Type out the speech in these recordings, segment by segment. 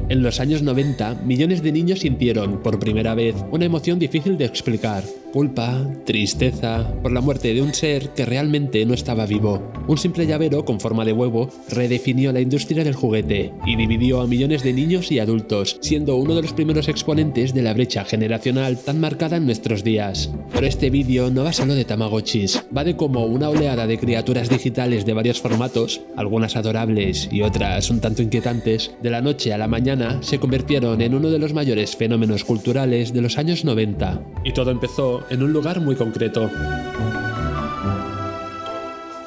En los años 90, millones de niños sintieron, por primera vez, una emoción difícil de explicar. Culpa, tristeza, por la muerte de un ser que realmente no estaba vivo. Un simple llavero con forma de huevo redefinió la industria del juguete y dividió a millones de niños y adultos, siendo uno de los primeros exponentes de la brecha generacional tan marcada en nuestros días. Pero este vídeo no va solo de Tamagotchis, va de cómo una oleada de criaturas digitales de varios formatos, algunas adorables y otras un tanto inquietantes, de la noche a la mañana se convirtieron en uno de los mayores fenómenos culturales de los años 90. Y todo empezó en un lugar muy concreto.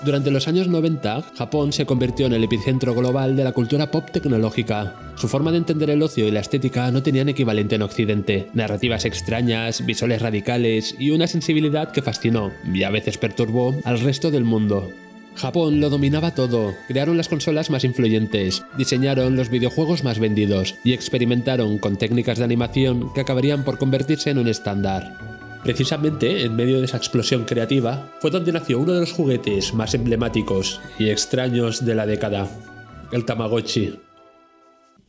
Durante los años 90, Japón se convirtió en el epicentro global de la cultura pop tecnológica. Su forma de entender el ocio y la estética no tenían equivalente en Occidente. Narrativas extrañas, visuales radicales y una sensibilidad que fascinó, y a veces perturbó, al resto del mundo. Japón lo dominaba todo, crearon las consolas más influyentes, diseñaron los videojuegos más vendidos y experimentaron con técnicas de animación que acabarían por convertirse en un estándar. Precisamente en medio de esa explosión creativa fue donde nació uno de los juguetes más emblemáticos y extraños de la década, el Tamagotchi.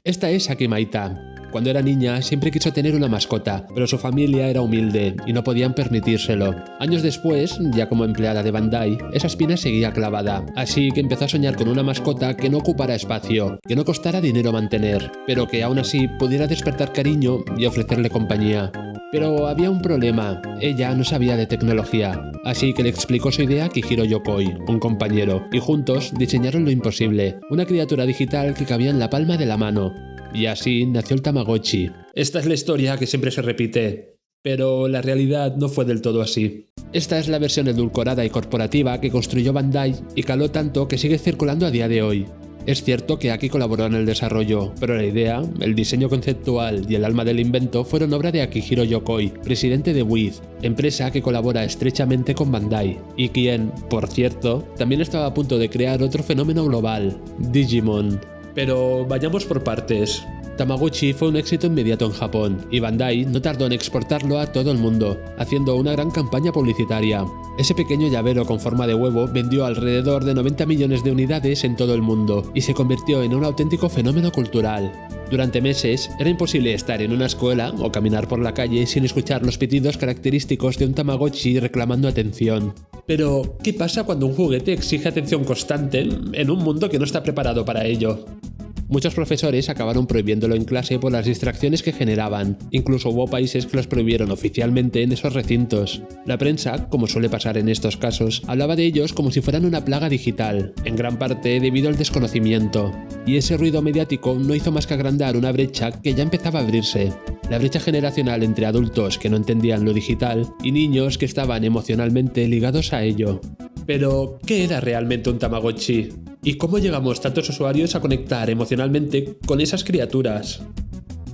Esta es Aki Maita. Cuando era niña siempre quiso tener una mascota, pero su familia era humilde y no podían permitírselo. Años después, ya como empleada de Bandai, esa espina seguía clavada, así que empezó a soñar con una mascota que no ocupara espacio, que no costara dinero mantener, pero que aún así pudiera despertar cariño y ofrecerle compañía. Pero había un problema, ella no sabía de tecnología, así que le explicó su idea a Akihiro Yokoi, un compañero, y juntos diseñaron lo imposible, una criatura digital que cabía en la palma de la mano. Y así nació el Tamagotchi. Esta es la historia que siempre se repite, pero la realidad no fue del todo así. Esta es la versión edulcorada y corporativa que construyó Bandai y caló tanto que sigue circulando a día de hoy. Es cierto que Aki colaboró en el desarrollo, pero la idea, el diseño conceptual y el alma del invento fueron obra de Akihiro Yokoi, presidente de Wiz, empresa que colabora estrechamente con Bandai, y quien, por cierto, también estaba a punto de crear otro fenómeno global, Digimon. Pero vayamos por partes. Tamagotchi fue un éxito inmediato en Japón, y Bandai no tardó en exportarlo a todo el mundo, haciendo una gran campaña publicitaria. Ese pequeño llavero con forma de huevo vendió alrededor de 90 millones de unidades en todo el mundo, y se convirtió en un auténtico fenómeno cultural. Durante meses, era imposible estar en una escuela o caminar por la calle sin escuchar los pitidos característicos de un Tamagotchi reclamando atención. Pero, ¿qué pasa cuando un juguete exige atención constante en un mundo que no está preparado para ello? Muchos profesores acabaron prohibiéndolo en clase por las distracciones que generaban. Incluso hubo países que los prohibieron oficialmente en esos recintos. La prensa, como suele pasar en estos casos, hablaba de ellos como si fueran una plaga digital, en gran parte debido al desconocimiento. Y ese ruido mediático no hizo más que agrandar una brecha que ya empezaba a abrirse. La brecha generacional entre adultos que no entendían lo digital y niños que estaban emocionalmente ligados a ello. Pero, ¿qué era realmente un Tamagotchi? ¿Y cómo llegamos tantos usuarios a conectar emocionalmente con esas criaturas?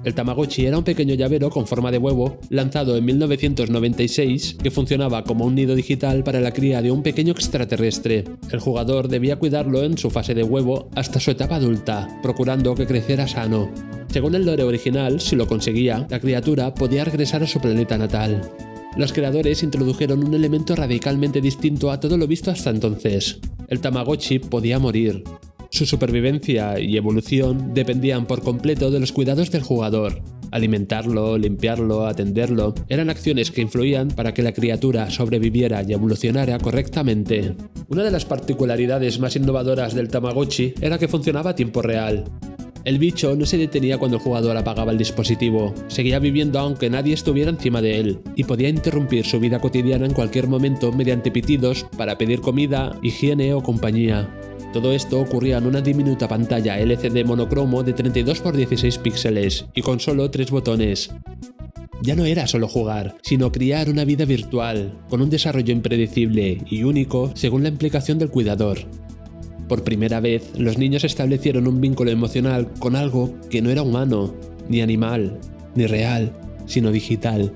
El Tamagotchi era un pequeño llavero con forma de huevo lanzado en 1996 que funcionaba como un nido digital para la cría de un pequeño extraterrestre. El jugador debía cuidarlo en su fase de huevo hasta su etapa adulta, procurando que creciera sano. Según el lore original, si lo conseguía, la criatura podía regresar a su planeta natal. Los creadores introdujeron un elemento radicalmente distinto a todo lo visto hasta entonces. El Tamagotchi podía morir. Su supervivencia y evolución dependían por completo de los cuidados del jugador. Alimentarlo, limpiarlo, atenderlo, eran acciones que influían para que la criatura sobreviviera y evolucionara correctamente. Una de las particularidades más innovadoras del Tamagotchi era que funcionaba a tiempo real. El bicho no se detenía cuando el jugador apagaba el dispositivo, seguía viviendo aunque nadie estuviera encima de él, y podía interrumpir su vida cotidiana en cualquier momento mediante pitidos para pedir comida, higiene o compañía. Todo esto ocurría en una diminuta pantalla LCD monocromo de 32 x 16 píxeles y con solo 3 botones. Ya no era solo jugar, sino criar una vida virtual, con un desarrollo impredecible y único según la implicación del cuidador. Por primera vez, los niños establecieron un vínculo emocional con algo que no era humano, ni animal, ni real, sino digital.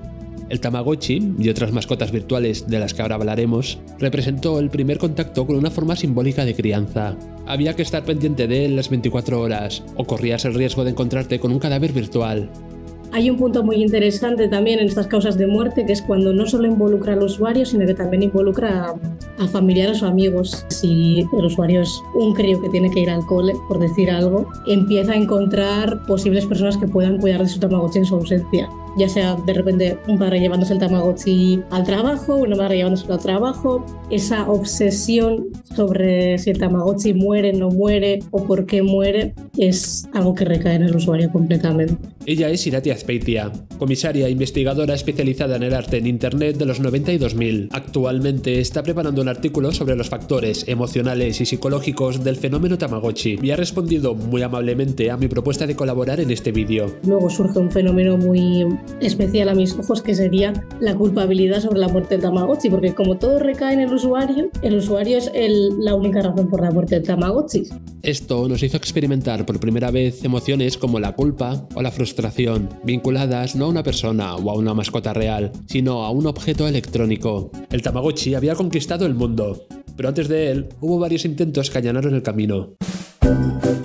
El Tamagotchi, y otras mascotas virtuales de las que ahora hablaremos, representó el primer contacto con una forma simbólica de crianza. Había que estar pendiente de él las 24 horas, o corrías el riesgo de encontrarte con un cadáver virtual. Hay un punto muy interesante también en estas causas de muerte, que es cuando no solo involucra al usuario, sino que también involucra a familiares o amigos. Si el usuario es un crío que tiene que ir al cole, por decir algo, empieza a encontrar posibles personas que puedan cuidar de su Tamagotchi en su ausencia. Ya sea de repente un padre llevándose el Tamagotchi al trabajo, una madre llevándose al trabajo. Esa obsesión sobre si el Tamagotchi muere, no muere o por qué muere es algo que recae en el usuario completamente. Ella es Irati Azpeitia, comisaria e investigadora especializada en el arte en Internet de los 90 y 2000. Actualmente está preparando un artículo sobre los factores emocionales y psicológicos del fenómeno Tamagotchi y ha respondido muy amablemente a mi propuesta de colaborar en este vídeo. Luego surge un fenómeno muy especial a mis ojos, que sería la culpabilidad sobre la muerte del Tamagotchi, porque como todo recae en el usuario es la única razón por la muerte del Tamagotchi. Esto nos hizo experimentar por primera vez emociones como la culpa o la frustración, vinculadas no a una persona o a una mascota real, sino a un objeto electrónico. El Tamagotchi había conquistado el mundo, pero antes de él hubo varios intentos que allanaron el camino.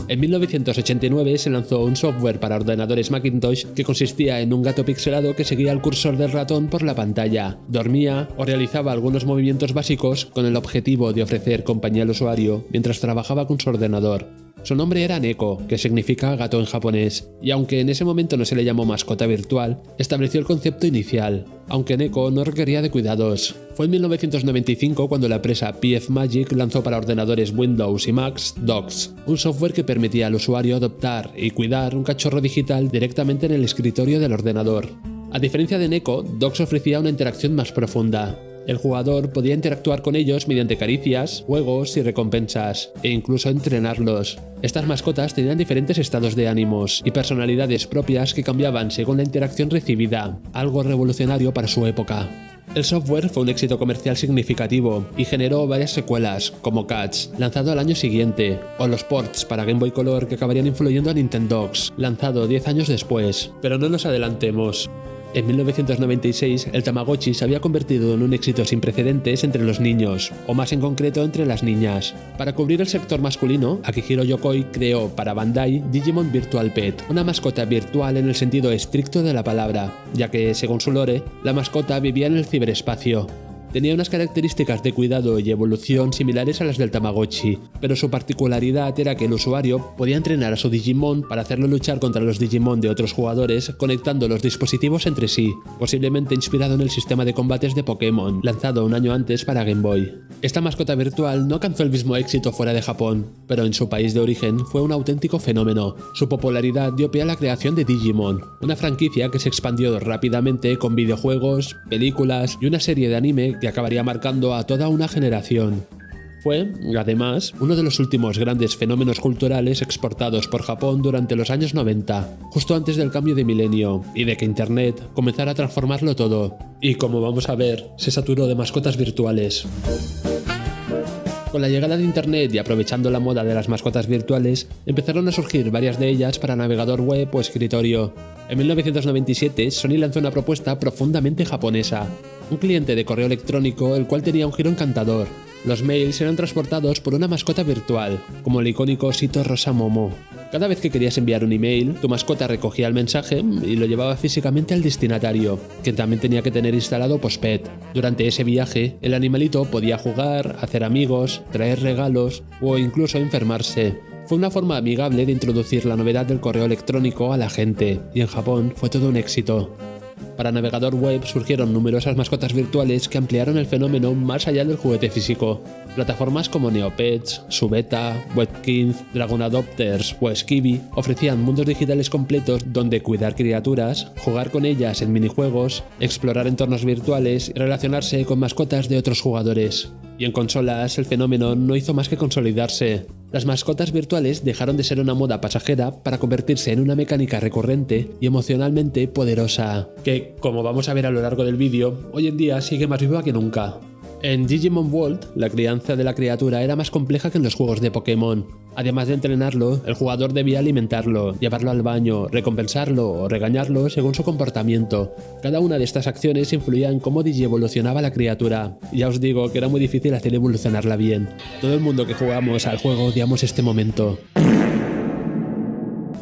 En 1989 se lanzó un software para ordenadores Macintosh que consistía en un gato pixelado que seguía el cursor del ratón por la pantalla, dormía o realizaba algunos movimientos básicos con el objetivo de ofrecer compañía al usuario mientras trabajaba con su ordenador. Su nombre era Neko, que significa gato en japonés, y aunque en ese momento no se le llamó mascota virtual, estableció el concepto inicial, aunque Neko no requería de cuidados. Fue en 1995 cuando la empresa PF Magic lanzó para ordenadores Windows y Macs Docs, un software que permitía al usuario adoptar y cuidar un cachorro digital directamente en el escritorio del ordenador. A diferencia de Neko, Docs ofrecía una interacción más profunda. El jugador podía interactuar con ellos mediante caricias, juegos y recompensas, e incluso entrenarlos. Estas mascotas tenían diferentes estados de ánimos y personalidades propias que cambiaban según la interacción recibida, algo revolucionario para su época. El software fue un éxito comercial significativo y generó varias secuelas, como Cats, lanzado al año siguiente, o los ports para Game Boy Color que acabarían influyendo a Nintendogs, lanzado 10 años después. Pero no nos adelantemos. En 1996, el Tamagotchi se había convertido en un éxito sin precedentes entre los niños, o más en concreto entre las niñas. Para cubrir el sector masculino, Akihiro Yokoi creó para Bandai Digimon Virtual Pet, una mascota virtual en el sentido estricto de la palabra, ya que, según su lore, la mascota vivía en el ciberespacio. Tenía unas características de cuidado y evolución similares a las del Tamagotchi, pero su particularidad era que el usuario podía entrenar a su Digimon para hacerlo luchar contra los Digimon de otros jugadores conectando los dispositivos entre sí, posiblemente inspirado en el sistema de combates de Pokémon, lanzado un año antes para Game Boy. Esta mascota virtual no alcanzó el mismo éxito fuera de Japón, pero en su país de origen fue un auténtico fenómeno. Su popularidad dio pie a la creación de Digimon, una franquicia que se expandió rápidamente con videojuegos, películas y una serie de anime que acabaría marcando a toda una generación. Fue, además, uno de los últimos grandes fenómenos culturales exportados por Japón durante los años 90, justo antes del cambio de milenio y de que Internet comenzara a transformarlo todo. Y como vamos a ver, se saturó de mascotas virtuales. Con la llegada de Internet y aprovechando la moda de las mascotas virtuales, empezaron a surgir varias de ellas para navegador web o escritorio. En 1997, Sony lanzó una propuesta profundamente japonesa, un cliente de correo electrónico el cual tenía un giro encantador. Los mails eran transportados por una mascota virtual, como el icónico osito rosa Momo. Cada vez que querías enviar un email, tu mascota recogía el mensaje y lo llevaba físicamente al destinatario, que también tenía que tener instalado Postpet. Durante ese viaje, el animalito podía jugar, hacer amigos, traer regalos o incluso enfermarse. Fue una forma amigable de introducir la novedad del correo electrónico a la gente, y en Japón fue todo un éxito. Para navegador web surgieron numerosas mascotas virtuales que ampliaron el fenómeno más allá del juguete físico. Plataformas como Neopets, Subeta, Webkinz, Dragon Adopters o Skibby ofrecían mundos digitales completos donde cuidar criaturas, jugar con ellas en minijuegos, explorar entornos virtuales y relacionarse con mascotas de otros jugadores. Y en consolas el fenómeno no hizo más que consolidarse. Las mascotas virtuales dejaron de ser una moda pasajera para convertirse en una mecánica recurrente y emocionalmente poderosa, que, como vamos a ver a lo largo del vídeo, hoy en día sigue más viva que nunca. En Digimon World, la crianza de la criatura era más compleja que en los juegos de Pokémon. Además de entrenarlo, el jugador debía alimentarlo, llevarlo al baño, recompensarlo o regañarlo según su comportamiento. Cada una de estas acciones influía en cómo digievolucionaba la criatura. Ya os digo que era muy difícil hacer evolucionarla bien. Todo el mundo que jugamos al juego odiamos este momento.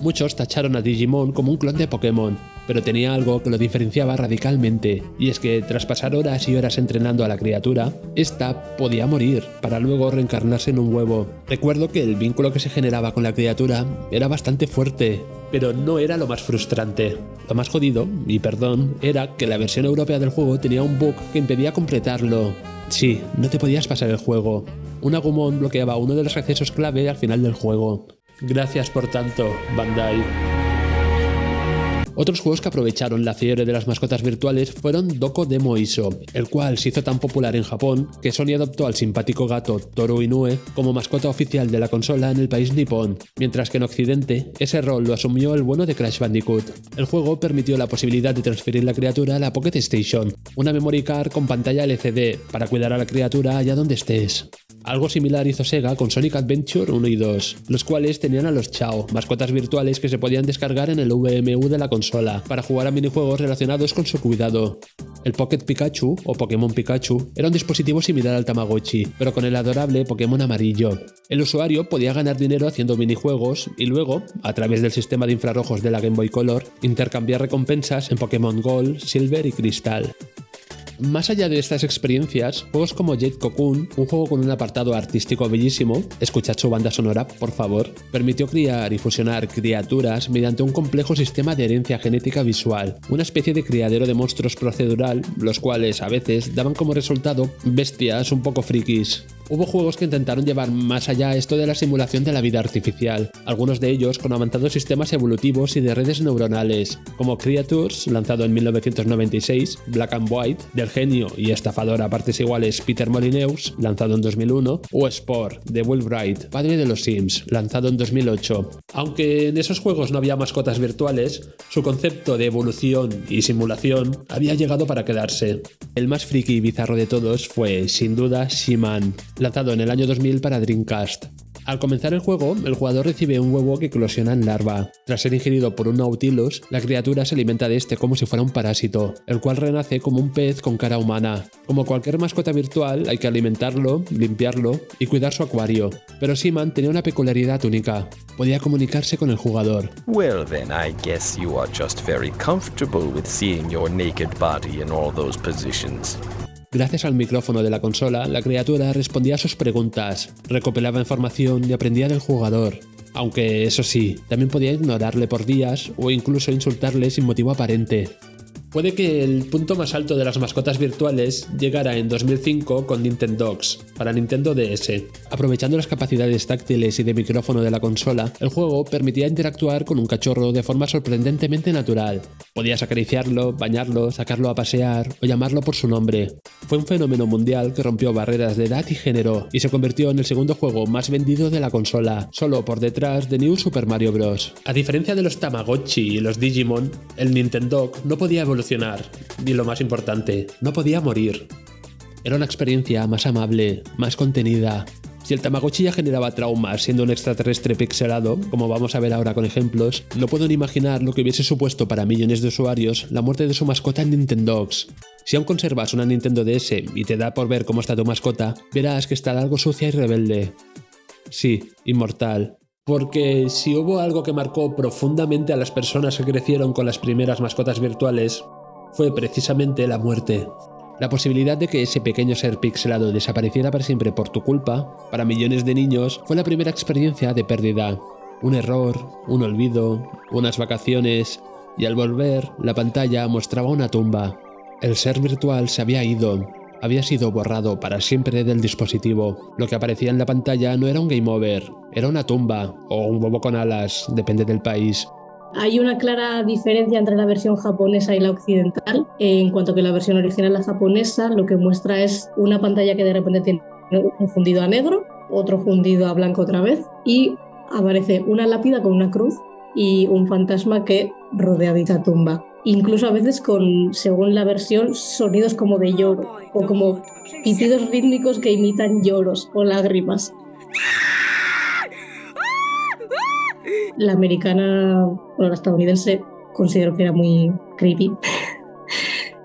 Muchos tacharon a Digimon como un clon de Pokémon, pero tenía algo que lo diferenciaba radicalmente, y es que tras pasar horas y horas entrenando a la criatura, esta podía morir para luego reencarnarse en un huevo. Recuerdo que el vínculo que se generaba con la criatura era bastante fuerte, pero no era lo más frustrante. Lo más jodido, y perdón, era que la versión europea del juego tenía un bug que impedía completarlo. Sí, no te podías pasar el juego. Un Agumon bloqueaba uno de los accesos clave al final del juego. Gracias por tanto, Bandai. Otros juegos que aprovecharon la fiebre de las mascotas virtuales fueron Doko Demo Iso, el cual se hizo tan popular en Japón que Sony adoptó al simpático gato Toru Inoue como mascota oficial de la consola en el país nipón, mientras que en Occidente ese rol lo asumió el bueno de Crash Bandicoot. El juego permitió la posibilidad de transferir la criatura a la Pocket Station, una memory card con pantalla LCD para cuidar a la criatura allá donde estés. Algo similar hizo Sega con Sonic Adventure 1 y 2, los cuales tenían a los Chao, mascotas virtuales que se podían descargar en el VMU de la consola, para jugar a minijuegos relacionados con su cuidado. El Pocket Pikachu, o Pokémon Pikachu, era un dispositivo similar al Tamagotchi, pero con el adorable Pokémon amarillo. El usuario podía ganar dinero haciendo minijuegos y luego, a través del sistema de infrarrojos de la Game Boy Color, intercambiar recompensas en Pokémon Gold, Silver y Crystal. Más allá de estas experiencias, juegos como Jade Cocoon, un juego con un apartado artístico bellísimo, escuchad su banda sonora, por favor, permitió criar y fusionar criaturas mediante un complejo sistema de herencia genética visual, una especie de criadero de monstruos procedural, los cuales a veces daban como resultado bestias un poco frikis. Hubo juegos que intentaron llevar más allá esto de la simulación de la vida artificial, algunos de ellos con avanzados sistemas evolutivos y de redes neuronales, como Creatures, lanzado en 1996, Black and White, del genio y estafador a partes iguales Peter Molyneux, lanzado en 2001, o Spore, de Will Wright, padre de los Sims, lanzado en 2008. Aunque en esos juegos no había mascotas virtuales, su concepto de evolución y simulación había llegado para quedarse. El más friki y bizarro de todos fue, sin duda, She-Man, lanzado en el año 2000 para Dreamcast. Al comenzar el juego, el jugador recibe un huevo que eclosiona en larva. Tras ser ingerido por un Nautilus, la criatura se alimenta de este como si fuera un parásito, el cual renace como un pez con cara humana. Como cualquier mascota virtual, hay que alimentarlo, limpiarlo y cuidar su acuario. Pero She-Man tenía una peculiaridad única: podía comunicarse con el jugador. Well then, I guess you are just very comfortable with seeing your naked body in all those positions. Gracias al micrófono de la consola, la criatura respondía a sus preguntas, recopilaba información y aprendía del jugador. Aunque, eso sí, también podía ignorarle por días o incluso insultarle sin motivo aparente. Puede que el punto más alto de las mascotas virtuales llegara en 2005 con Nintendogs, para Nintendo DS. Aprovechando las capacidades táctiles y de micrófono de la consola, el juego permitía interactuar con un cachorro de forma sorprendentemente natural. Podías acariciarlo, bañarlo, sacarlo a pasear o llamarlo por su nombre. Fue un fenómeno mundial que rompió barreras de edad y género y se convirtió en el segundo juego más vendido de la consola, solo por detrás de New Super Mario Bros. A diferencia de los Tamagotchi y los Digimon, el Nintendog no podía evolucionar, y lo más importante, no podía morir. Era una experiencia más amable, más contenida. Si el Tamagotchi ya generaba traumas siendo un extraterrestre pixelado, como vamos a ver ahora con ejemplos, no puedo ni imaginar lo que hubiese supuesto para millones de usuarios la muerte de su mascota en Nintendogs. Si aún conservas una Nintendo DS y te da por ver cómo está tu mascota, verás que está algo sucia y rebelde. Sí, inmortal. Porque si hubo algo que marcó profundamente a las personas que crecieron con las primeras mascotas virtuales, fue precisamente la muerte. La posibilidad de que ese pequeño ser pixelado desapareciera para siempre por tu culpa, para millones de niños, fue la primera experiencia de pérdida. Un error, un olvido, unas vacaciones, y al volver, la pantalla mostraba una tumba. El ser virtual se había ido. Había sido borrado para siempre del dispositivo. Lo que aparecía en la pantalla no era un game over, era una tumba o un huevo con alas, depende del país. Hay una clara diferencia entre la versión japonesa y la occidental, en cuanto que la versión original, la japonesa, lo que muestra es una pantalla que de repente tiene un fundido a negro, otro fundido a blanco otra vez, y aparece una lápida con una cruz y un fantasma que rodea dicha tumba. Incluso a veces con, según la versión, sonidos como de lloro o como pitidos rítmicos que imitan lloros o lágrimas. La americana, bueno, la estadounidense, considero que era muy creepy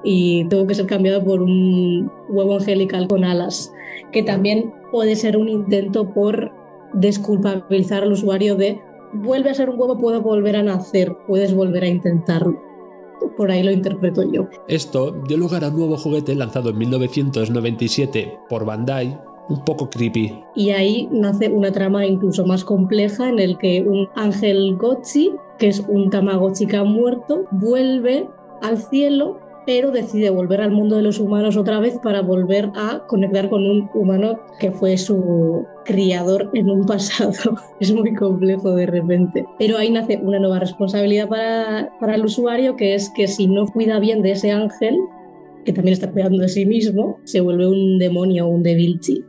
y tuvo que ser cambiado por un huevo angelical con alas, que también puede ser un intento por desculpabilizar al usuario de vuelve a ser un huevo, puedo volver a nacer, puedes volver a intentarlo. por ahí lo interpreto yo. Esto dio lugar a un nuevo juguete lanzado en 1997 por Bandai, un poco creepy. Y ahí nace una trama incluso más compleja en el que un ángel Gotchi, que es un Tamagotchi que ha muerto, vuelve al cielo, pero decide volver al mundo de los humanos otra vez para volver a conectar con un humano que fue su criador en un pasado. Es muy complejo de repente. Pero ahí nace una nueva responsabilidad para el usuario, que es que si no cuida bien de ese ángel, que también está cuidando de sí mismo, se vuelve un demonio o un devilchi.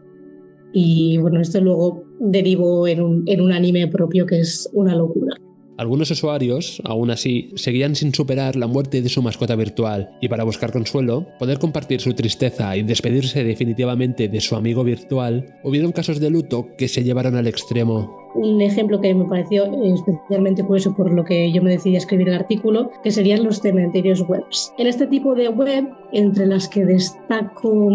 Y bueno, esto luego derivó en un anime propio que es una locura. Algunos usuarios, aún así, seguían sin superar la muerte de su mascota virtual y para buscar consuelo, poder compartir su tristeza y despedirse definitivamente de su amigo virtual, hubieron casos de luto que se llevaron al extremo. Un ejemplo que me pareció especialmente curioso, por lo que yo me decidí a escribir el artículo, que serían los cementerios webs. En este tipo de web, entre las que destaco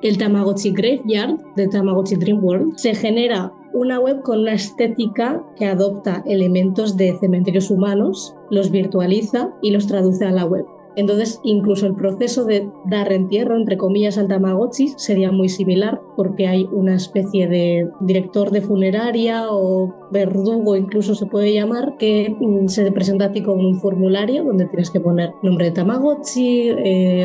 el Tamagotchi Graveyard de Tamagotchi Dream World, se genera una web con una estética que adopta elementos de cementerios humanos, los virtualiza y los traduce a la web. Entonces, incluso el proceso de dar entierro, entre comillas, al Tamagotchi sería muy similar, porque hay una especie de director de funeraria o verdugo, incluso se puede llamar, que se presenta a ti con un formulario donde tienes que poner nombre de Tamagotchi,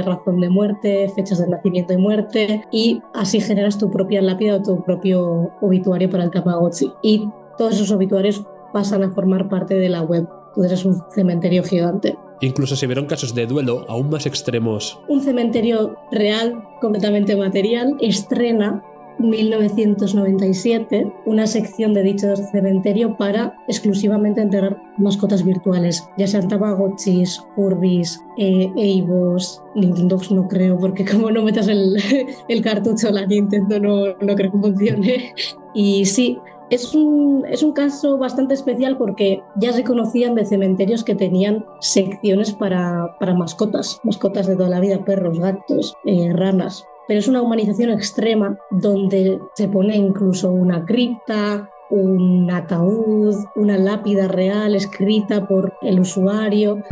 razón de muerte, fechas de nacimiento y muerte, y así generas tu propia lápida o tu propio obituario para el Tamagotchi. Y todos esos obituarios pasan a formar parte de la web. Entonces es un cementerio gigante. Incluso se vieron casos de duelo aún más extremos. Un cementerio real, completamente material, estrena en 1997 una sección de dicho cementerio para exclusivamente enterrar mascotas virtuales, ya sean Tamagotchis, Furbies, Eivos, Nintendogs no creo, porque como no metas el cartucho a la Nintendo no creo que funcione. Y sí, es un caso bastante especial porque ya se conocían de cementerios que tenían secciones para mascotas de toda la vida, perros, gatos, ranas. Pero es una humanización extrema donde se pone incluso una cripta, un ataúd, una lápida real escrita por el usuario.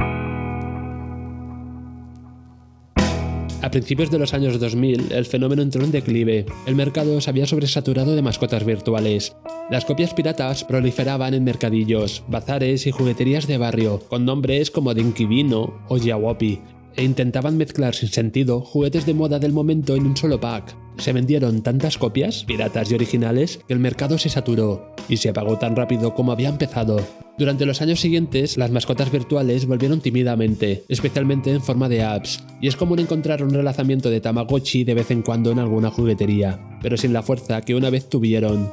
A principios de los años 2000, el fenómeno entró en declive. El mercado se había sobresaturado de mascotas virtuales. Las copias piratas proliferaban en mercadillos, bazares y jugueterías de barrio, con nombres como Dinkivino o Yawopi, e intentaban mezclar sin sentido juguetes de moda del momento en un solo pack. Se vendieron tantas copias, piratas y originales, que el mercado se saturó y se apagó tan rápido como había empezado. Durante los años siguientes, las mascotas virtuales volvieron tímidamente, especialmente en forma de apps, y es común encontrar un relanzamiento de Tamagotchi de vez en cuando en alguna juguetería, pero sin la fuerza que una vez tuvieron.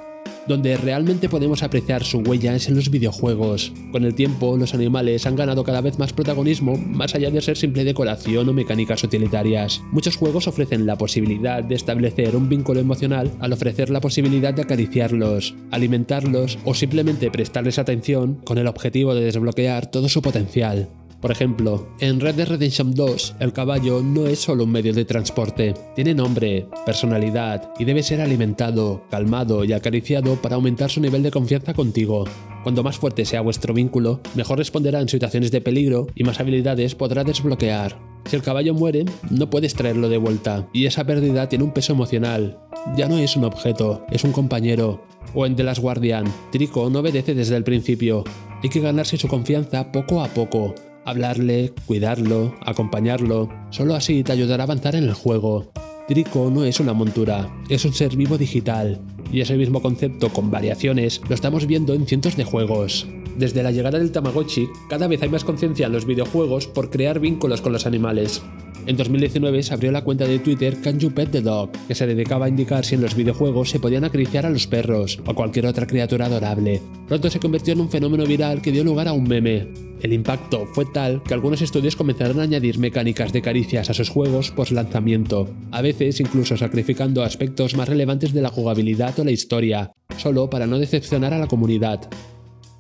Donde realmente podemos apreciar su huella es en los videojuegos. Con el tiempo, los animales han ganado cada vez más protagonismo, más allá de ser simple decoración o mecánicas utilitarias. Muchos juegos ofrecen la posibilidad de establecer un vínculo emocional al ofrecer la posibilidad de acariciarlos, alimentarlos o simplemente prestarles atención con el objetivo de desbloquear todo su potencial. Por ejemplo, en Red Dead Redemption 2, el caballo no es solo un medio de transporte, tiene nombre, personalidad y debe ser alimentado, calmado y acariciado para aumentar su nivel de confianza contigo. Cuanto más fuerte sea vuestro vínculo, mejor responderá en situaciones de peligro y más habilidades podrá desbloquear. Si el caballo muere, no puedes traerlo de vuelta, y esa pérdida tiene un peso emocional. Ya no es un objeto, es un compañero. O en The Last Guardian, Trico no obedece desde el principio. Hay que ganarse su confianza poco a poco. Hablarle, cuidarlo, acompañarlo, solo así te ayudará a avanzar en el juego. Trico no es una montura, es un ser vivo digital, y ese mismo concepto con variaciones lo estamos viendo en cientos de juegos. Desde la llegada del Tamagotchi, cada vez hay más conciencia en los videojuegos por crear vínculos con los animales. En 2019 se abrió la cuenta de Twitter Can You Pet the Dog, que se dedicaba a indicar si en los videojuegos se podían acariciar a los perros o cualquier otra criatura adorable. Pronto se convirtió en un fenómeno viral que dio lugar a un meme. El impacto fue tal que algunos estudios comenzaron a añadir mecánicas de caricias a sus juegos post lanzamiento, a veces incluso sacrificando aspectos más relevantes de la jugabilidad o la historia, solo para no decepcionar a la comunidad.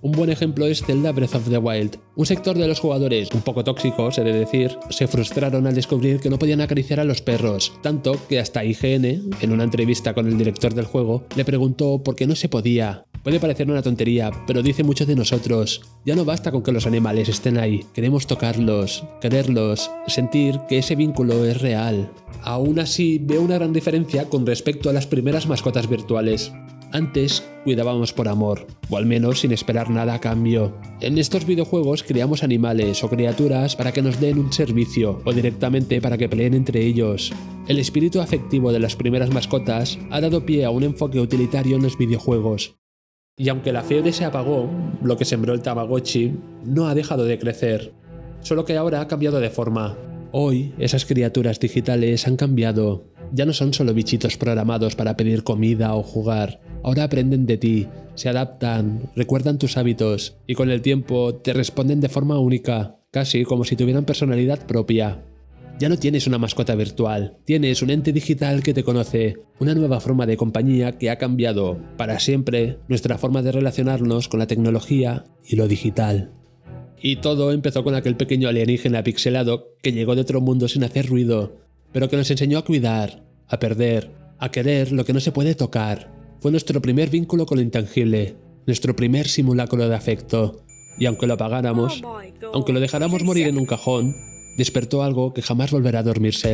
Un buen ejemplo es Zelda Breath of the Wild. Un sector de los jugadores, un poco tóxicos, he de decir, se frustraron al descubrir que no podían acariciar a los perros, tanto que hasta IGN, en una entrevista con el director del juego, le preguntó por qué no se podía. Puede parecer una tontería, pero dice mucho de nosotros. Ya no basta con que los animales estén ahí, queremos tocarlos, quererlos, sentir que ese vínculo es real. Aún así, veo una gran diferencia con respecto a las primeras mascotas virtuales. Antes cuidábamos por amor, o al menos sin esperar nada a cambio. En estos videojuegos creamos animales o criaturas para que nos den un servicio, o directamente para que peleen entre ellos. El espíritu afectivo de las primeras mascotas ha dado pie a un enfoque utilitario en los videojuegos. Y aunque la fiebre se apagó, lo que sembró el Tamagotchi no ha dejado de crecer, solo que ahora ha cambiado de forma. Hoy, esas criaturas digitales han cambiado. Ya no son solo bichitos programados para pedir comida o jugar. Ahora aprenden de ti, se adaptan, recuerdan tus hábitos y con el tiempo te responden de forma única, casi como si tuvieran personalidad propia. Ya no tienes una mascota virtual, tienes un ente digital que te conoce, una nueva forma de compañía que ha cambiado para siempre nuestra forma de relacionarnos con la tecnología y lo digital. Y todo empezó con aquel pequeño alienígena pixelado que llegó de otro mundo sin hacer ruido, pero que nos enseñó a cuidar, a perder, a querer lo que no se puede tocar. Fue nuestro primer vínculo con lo intangible, nuestro primer simulacro de afecto. Y aunque lo apagáramos, aunque lo dejáramos morir en un cajón, despertó algo que jamás volverá a dormirse.